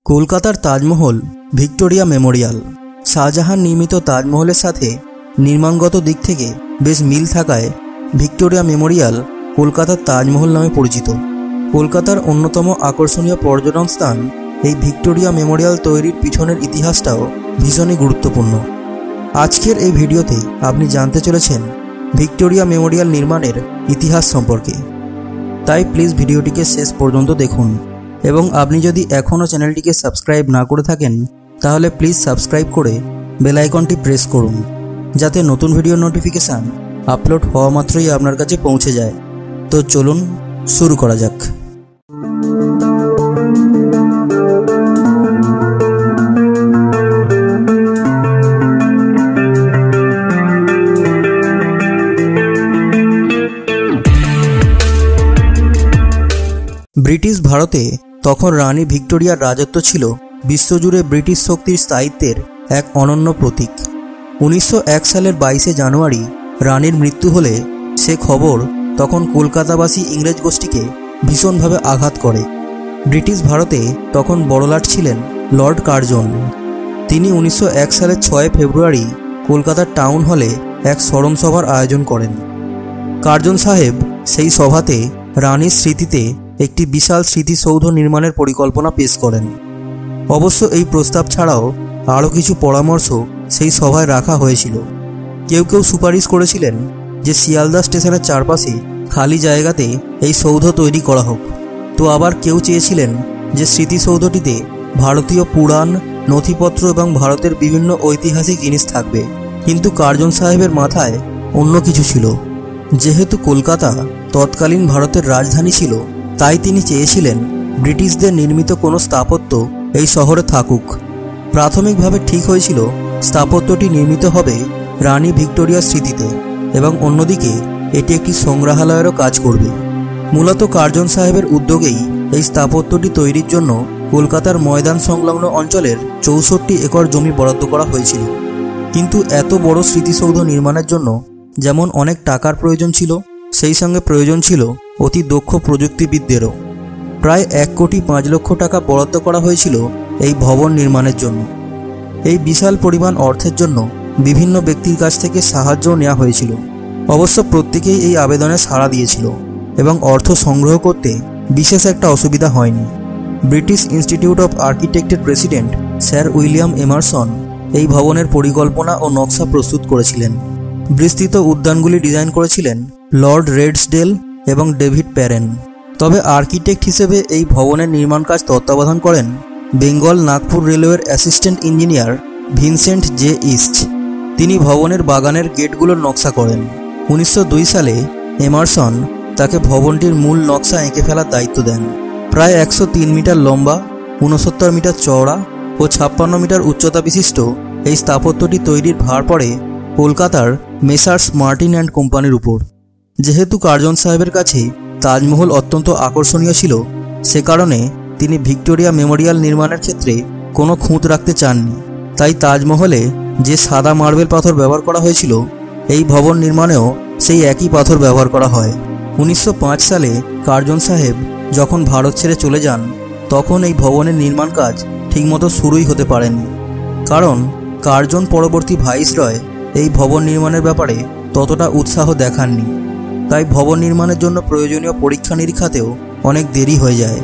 কলকাতার Taj Mahal Victoria Memorial. Shahjahan নির্মিত তাজমহলের সাথে নির্মাণগত দিক থেকে বেশ মিল থাকায় ভিক্টোরিয়া মেমোরিয়াল কলকাতার তাজমহল নামে পরিচিত। কলকাতার অন্যতম আকর্ষণীয় পর্যটন স্থান এই ভিক্টোরিয়া মেমোরিয়াল তৈরির পিছনের ইতিহাসটাও ভীষণই গুরুত্বপূর্ণ। আজকের এই ভিডিওতে আপনি জানতে চলেছেন ভিক্টোরিয়া মেমোরিয়াল নির্মাণের ইতিহাস সম্পর্কে। তাই প্লিজ ভিডিওটিকে শেষ পর্যন্ত দেখুন এবং আপনি যদি এখনও চ্যানেলটিকে সাবস্ক্রাইব না করে থাকেন তাহলে প্লিজ সাবস্ক্রাইব করে বেল আইকনটি প্রেস করুন, যাতে নতুন ভিডিও নোটিফিকেশান আপলোড হওয়া মাত্রই আপনার কাছে পৌঁছে যায়। তো চলুন শুরু করা যাক। ব্রিটিশ ভারতে তখন রানী ভিক্টোরিয়ার রাজত্ব ছিল বিশ্বজুড়ে ব্রিটিশ শক্তির স্থায়িত্বের এক অনন্য প্রতীক। 1901 সালের 22শে জানুয়ারি রানীর মৃত্যু হলে সে খবর তখন কলকাতাবাসী ইংরেজ গোষ্ঠীকে ভীষণভাবে আঘাত করে। ব্রিটিশ ভারতে তখন বড়লাট ছিলেন লর্ড কার্জন। তিনি 1901 সালের 6 ফেব্রুয়ারি কলকাতার টাউন হলে এক স্মরণসভার আয়োজন করেন। কার্জন সাহেব সেই সভাতে রানীর স্মৃতিতে একটি বিশাল স্মৃতিসৌধ নির্মাণের পরিকল্পনা পেশ করেন। অবশ্য এই প্রস্তাব ছাড়াও আরও কিছু পরামর্শ সেই সভায় রাখা হয়েছিল। কেউ কেউ সুপারিশ করেছিলেন যে শিয়ালদা স্টেশনের চারপাশে খালি জায়গাতে এই সৌধ তৈরি করা হোক। তো আবার কেউ চেয়েছিলেন যে স্মৃতিসৌধটিতে ভারতীয় পুরাণ, নথিপত্র এবং ভারতের বিভিন্ন ঐতিহাসিক জিনিস থাকবে। কিন্তু কার্জন সাহেবের মাথায় অন্য কিছু ছিল। যেহেতু কলকাতা তৎকালীন ভারতের রাজধানী ছিল, তাই তিনি চেয়েছিলেন ব্রিটিশদের নির্মিত কোনো স্থাপত্য এই শহরে থাকুক। প্রাথমিকভাবে ঠিক হয়েছিল স্থাপত্যটি নির্মিত হবে রানী ভিক্টোরিয়ার স্মৃতিতে এবং অন্যদিকে এটি একটি সংগ্রহালয়েরও কাজ করবে। মূলত কার্জন সাহেবের উদ্যোগেই এই স্থাপত্যটি তৈরির জন্য কলকাতার ময়দান সংলগ্ন অঞ্চলের 64 একর জমি বরাদ্দ করা হয়েছিল। কিন্তু এত বড় স্মৃতিসৌধ নির্মাণের জন্য যেমন অনেক টাকার প্রয়োজন ছিল, সেই সঙ্গে প্রয়োজন ছিল অতি দক্ষ প্রযুক্তিবিদদেরও। প্রায় 1,05,00,000 টাকা বরাদ্দ করা হয়েছিল এই ভবন নির্মাণের জন্য। এই বিশাল পরিমাণ অর্থের জন্য বিভিন্ন ব্যক্তির কাছ থেকে সাহায্যও নেওয়া হয়েছিল। অবশ্য প্রত্যেকেই এই আবেদনে সাড়া দিয়েছিল এবং অর্থ সংগ্রহ করতে বিশেষ একটা অসুবিধা হয়নি। ব্রিটিশ ইনস্টিটিউট অফ আর্কিটেক্টের প্রেসিডেন্ট স্যার উইলিয়াম এমারসন এই ভবনের পরিকল্পনা ও নকশা প্রস্তুত করেছিলেন। বিস্তৃত উদ্যানগুলি ডিজাইন করেছিলেন লর্ড রেডসডেল এবং ডেভিড প্যারেন। তবে আর্কিটেক্ট হিসেবে এই ভবনের নির্মাণ কাজ তত্ত্বাবধান করেন বেঙ্গল নাগপুর রেলওয়ের assistant engineer Vincent J east. তিনি ভবনের বাগানের গেটগুলোর নকশা করেন। 1902 সালে এমারসন তাকে ভবনটির মূল নকশা এঁকে ফেলার দায়িত্ব দেন। প্রায় 103 মিটার লম্বা, 69 মিটার চওড়া ও 56 মিটার উচ্চতা বিশিষ্ট এই স্থাপত্যটি তৈরির ভার পড়ে কলকাতার মেসার্স মার্টিন অ্যান্ড কোম্পানির উপর। যেহেতু কার্জন সাহেবের কাছে তাজমহল অত্যন্ত আকর্ষণীয় ছিল, সে কারণে তিনি ভিক্টোরিয়া মেমোরিয়াল নির্মাণের ক্ষেত্রে কোনো খুঁত রাখতে চাননি। তাই তাজমহলে যে সাদা মার্বেল পাথর ব্যবহার করা হয়েছিল, এই ভবন নির্মাণেও সেই একই পাথর ব্যবহার করা হয়। 1905 সালে কার্জন সাহেব যখন ভারত ছেড়ে চলে যান, তখন এই ভবনের নির্মাণ কাজ ঠিকমতো শুরুই হতে পারেনি। কারণ কার্জন পরবর্তী ভাইসরয় এই ভবন নির্মাণের ব্যাপারে ততটা উৎসাহ দেখাননি। তাই ভবন নির্মাণের জন্য প্রয়োজনীয় পরীক্ষা নিরীক্ষাতেও অনেক দেরি হয়ে যায়।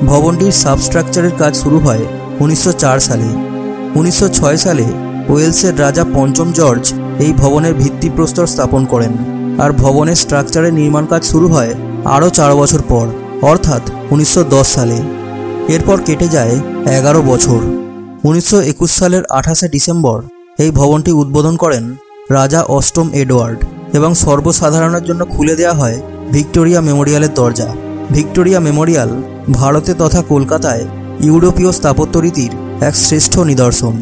ভবনটির সাবস্ট্রাকচারের কাজ শুরু হয় 1904 সালে। 1906 সালে ওয়েলসের রাজা পঞ্চম জর্জ এই ভবনের ভিত্তিপ্রস্তর স্থাপন করেন, আর ভবনের স্ট্রাকচারের নির্মাণ কাজ শুরু হয় আরও 4 বছর পর, অর্থাৎ 1910 সালে। এরপর কেটে যায় 11 বছর। 1921 সালের 28শে ডিসেম্বর এই ভবনটি উদ্বোধন করেন রাজা অষ্টম এডওয়ার্ড এবং সর্বসাধারণের জন্য খুলে দেওয়া হয় ভিক্টোরিয়া মেমোরিয়ালের দরজা। ভিক্টোরিয়া মেমোরিয়াল ভারতে তথা কলকাতায় ইউরোপীয় স্থাপত্য রীতির এক শ্রেষ্ঠ নিদর্শন।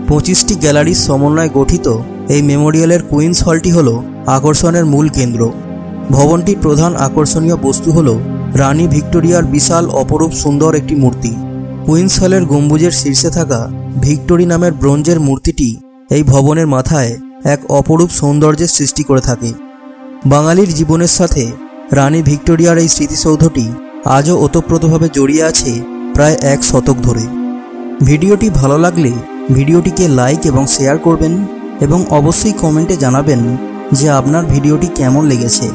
25টি গ্যালারির সমন্বয়ে গঠিত এই মেমোরিয়ালের কুইন্স হলটি হল আকর্ষণের মূল কেন্দ্র। ভবনটির প্রধান আকর্ষণীয় বস্তু হল রানী ভিক্টোরিয়ার বিশাল অপরূপ সুন্দর একটি মূর্তি। কুইন্স হলের গম্বুজের শীর্ষে থাকা ভিক্টোরি নামের ব্রোঞ্জের মূর্তিটি এই ভবনের মাথায় এক অপরূপ সৌন্দর্যের সৃষ্টি করে থাকে। বাঙালির জীবনের সাথে রানী ভিক্টোরিয়ার এই স্মৃতিসৌধটি আজও ওতপ্রোতভাবে জড়িয়ে আছে প্রায় 1 শতক ধরে। ভিডিওটি ভালো লাগলে ভিডিওটিকে লাইক এবং শেয়ার করবেন এবং অবশ্যই কমেন্টে জানাবেন যে আপনার ভিডিওটি কেমন লেগেছে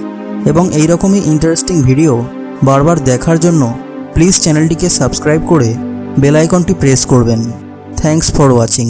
এবং এই রকমই ইন্টারেস্টিং ভিডিও বারবার দেখার জন্য প্লিজ চ্যানেলটিকে সাবস্ক্রাইব করে বেল আইকনটি প্রেস করবেন। Thanks for watching.